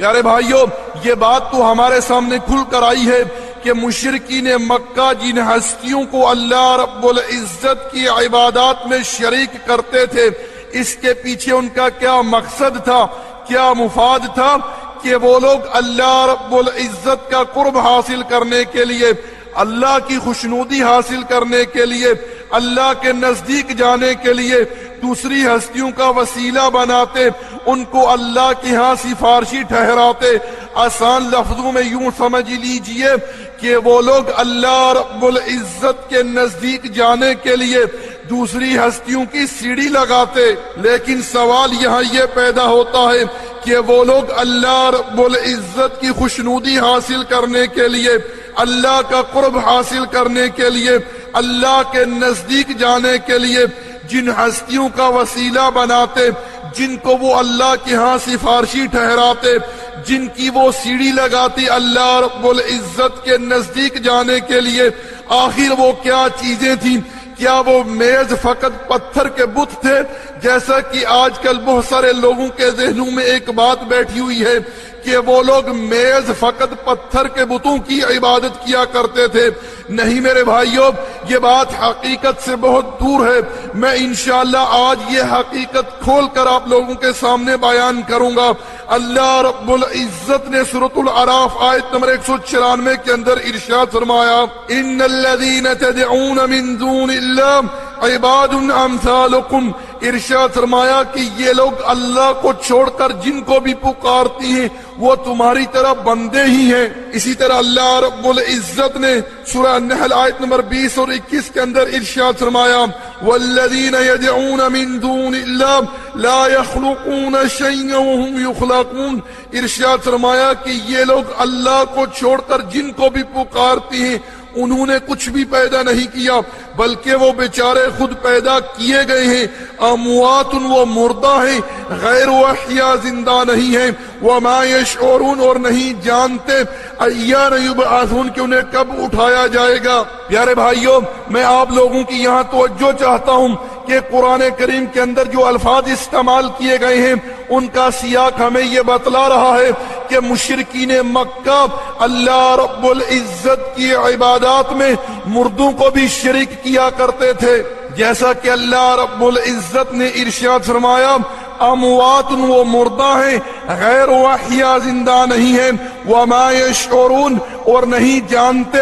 پیارے بھائیوں، یہ بات تو ہمارے سامنے کھل کر آئی ہے کہ مشرکین مکہ جن ہستیوں کو اللہ رب العزت کی عبادات میں شریک کرتے تھے، اس کے پیچھے ان کا کیا مقصد تھا، کیا مفاد تھا؟ کہ وہ لوگ اللہ رب العزت کا قرب حاصل کرنے کے لیے، اللہ کی خوشنودی حاصل کرنے کے لیے، اللہ کے نزدیک جانے کے لیے دوسری ہستیوں کا وسیلہ بناتے، ان کو اللہ کے ہاں سفارشی ٹھہراتے۔ آسان لفظوں میں یوں سمجھ لیجئے کہ وہ لوگ اللہ رب العزت کے نزدیک جانے کے لیے دوسری ہستیوں کی سیڑھی لگاتے۔ لیکن سوال یہاں یہ پیدا ہوتا ہے کہ وہ لوگ اللہ رب العزت کی خوشنودی حاصل کرنے کے لیے، اللہ کا قرب حاصل کرنے کے لیے، اللہ کے نزدیک جانے کے لیے جن ہستیوں کا وسیلہ بناتے، جن کو وہ اللہ کے ہاں سفارشی ٹھہراتے، جن کی وہ سیڑھی لگاتی اللہ رب العزت کے نزدیک جانے کے لیے، آخر وہ کیا چیزیں تھیں؟ کیا وہ میز فقط پتھر کے بت تھے؟ جیسا کہ آج کل بہت سارے لوگوں کے ذہنوں میں ایک بات بیٹھی ہوئی ہے کہ وہ لوگ میز فقط پتھر کے بتوں کی عبادت کیا کرتے تھے۔ نہیں میرے بھائیوں، یہ بات حقیقت سے بہت دور ہے۔ میں انشاءاللہ آج یہ حقیقت کھول کر آپ لوگوں کے سامنے بیان کروں گا۔ اللہ رب العزت نے سورۃ الاعراف آیت نمبر 194 کے اندر ارشاد فرمایا، ان الذین تدعون من دون اللہ عباد امثالکم، ارشاد فرمایا کہ یہ لوگ اللہ کو چھوڑ کر جن کو بھی پکارتی ہیں وہ تمہاری طرح بندے ہی ہیں۔ اسی طرح اللہ رب العزت نے سورہ النحل آیت نمبر 20 اور 21 کے اندر ارشاد فرمایا، والذین یدعون من دون اللہ لا یخلقون شیئا وهم یخلقون، ارشاد فرمایا کہ یہ لوگ اللہ کو چھوڑ کر جن کو بھی پکارتی ہیں انہوں نے کچھ بھی پیدا نہیں کیا بلکہ وہ بیچارے خود پیدا کیے گئے ہیں۔ اموات، وہ مردہ ہیں، غیر احیاء، زندہ نہیں ہیں۔ وما یشعرون، اور نہیں جانتے ایان یبعثون کہ انہیں کب اٹھایا جائے گا۔ پیارے بھائیوں، میں آپ لوگوں کی یہاں توجہ چاہتا ہوں کہ قرآن کریم کے اندر جو الفاظ استعمال کیے گئے ہیں ان کا سیاق ہمیں یہ بتلا رہا ہے کہ مشرکین مکہ اللہ رب العزت کی عبادات میں مردوں کو بھی شریک کیا کرتے تھے، جیسا کہ اللہ رب العزت نے ارشاد فرمایا، اموات، وہ مردہ ہیں، غیر احیاء، زندہ نہیں ہیں، وما یشعرون، اور نہیں جانتے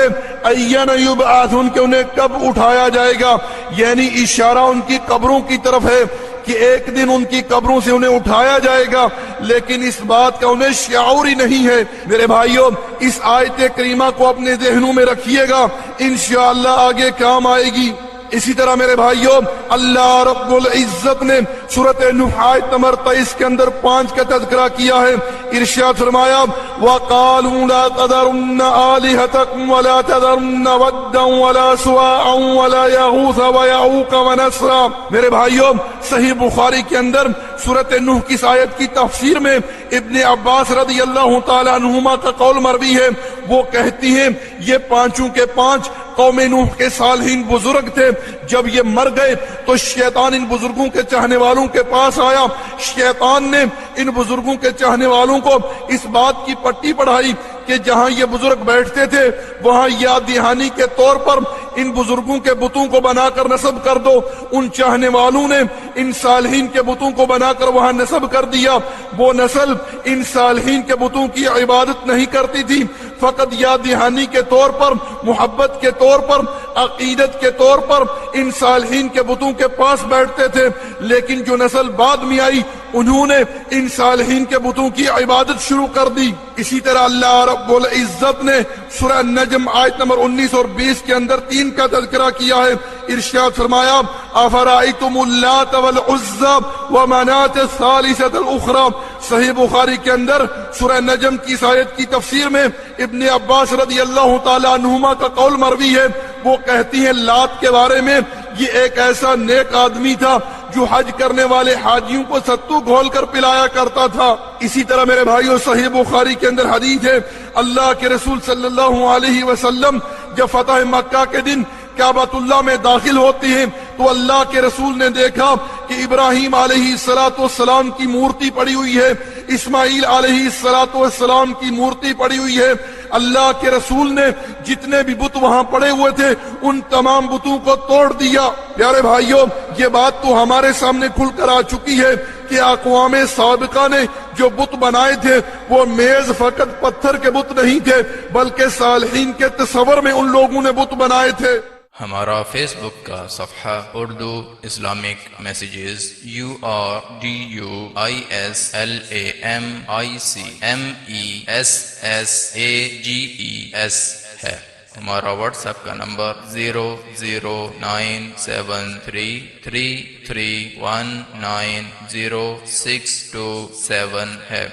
ایان یبعثون کہ انہیں کب اٹھایا جائے گا۔ یعنی اشارہ ان کی قبروں کی طرف ہے کہ ایک دن ان کی قبروں سے انہیں اٹھایا جائے گا، لیکن اس بات کا انہیں شعور ہی نہیں ہے۔ میرے بھائیوں، اس آیت کریمہ کو اپنے ذہنوں میں رکھیے گا، انشاءاللہ آگے کام آئے گی۔ اسی طرح میرے بھائیوں، اللہ رب العزت نے سورۃ نوح آیت نمبر 23 کے اندر 5 کا تذکرہ کیا ہے۔ ارشاد فرمایا، وَقَالُوا لَا تَذَرُنَّ آلِهَتَكُمْ وَلَا تَذَرُنَّ وَدًّا وَلَا سُوَاعًا وَلَا يَغُوثَ وَيَعُوقَ وَنَسْرًا۔ میرے بھائیوں، صحیح بخاری کے اندر سورۃ نوح کی آیت کی تفسیر میں ابن عباس رضی اللہ تعالی عنہما کا قول مروی ہے۔ وہ کہتی ہیں یہ پانچوں کے پانچ قوم نوح کے صالحین بزرگ تھے۔ جب یہ مر گئے تو شیطان ان بزرگوں کے چاہنے والوں کے پاس آیا۔ شیطان نے ان بزرگوں کے چاہنے والوں کو اس بات کی پٹی پڑھائی کہ جہاں یہ بزرگ بیٹھتے تھے وہاں یاد دہانی کے طور پر ان بزرگوں کے بتوں کو بنا کر نصب کر دو۔ ان چاہنے والوں نے ان صالحین کے بتوں کو بنا کر وہاں نصب کر دیا۔ وہ نسل ان صالحین کے بتوں کی عبادت نہیں کرتی تھی، فقط یاد دہانی کے طور پر، محبت کے طور پر، عقیدت کے طور پر ان صالحین کے بتوں کے پاس بیٹھتے تھے۔ لیکن جو نسل بعد میں آئی انہوں نے ان صالحین کے بتوں کی عبادت شروع کر دی۔ اسی طرح اللہ رب العزت نے سورہ النجم آیت نمبر 19 اور 20 کے اندر 3 کا تذکرہ کیا ہے۔ ارشاد فرمایا، افرأیتم اللات والعزی ومناة الثالثة الاخرى۔ صحیح بخاری کے اندر سورہ نجم کی آیت کی تفسیر میں ابن عباس رضی اللہ تعالی عنہما کا قول مروی ہے۔ وہ کہتی ہیں لات کے بارے میں، یہ ایک ایسا نیک آدمی تھا جو حج کرنے والے حاجیوں کو ستو گھول کر پلایا کرتا تھا۔ اسی طرح میرے بھائیو، صحیح بخاری کے اندر حدیث ہے، اللہ کے رسول صلی اللہ علیہ وسلم جب فتح مکہ کے دن کعبۃ اللہ میں داخل ہوتے ہیں تو اللہ کے رسول نے دیکھا کہ ابراہیم علیہ السلام کی مورتی پڑی ہوئی ہے۔ اسماعیل علیہ السلام کی مورتی پڑی ہوئی ہے. اللہ کے رسول نے جتنے بھی بت وہاں پڑے ہوئے تھے ان تمام بتوں کو توڑ دیا. پیارے بھائیوں، یہ بات تو ہمارے سامنے کھل کر آ چکی ہے کہ اقوام سابقہ نے جو بت بنائے تھے وہ میز فقط پتھر کے بت نہیں تھے بلکہ صالحین کے تصور میں ان لوگوں نے بت بنائے تھے. ہمارا فیس بک کا صفحہ اردو اسلامک میسیجز URDUISLAMICMESSAGES ہے. ہمارا واٹس ایپ کا نمبر 0097333190627 ہے.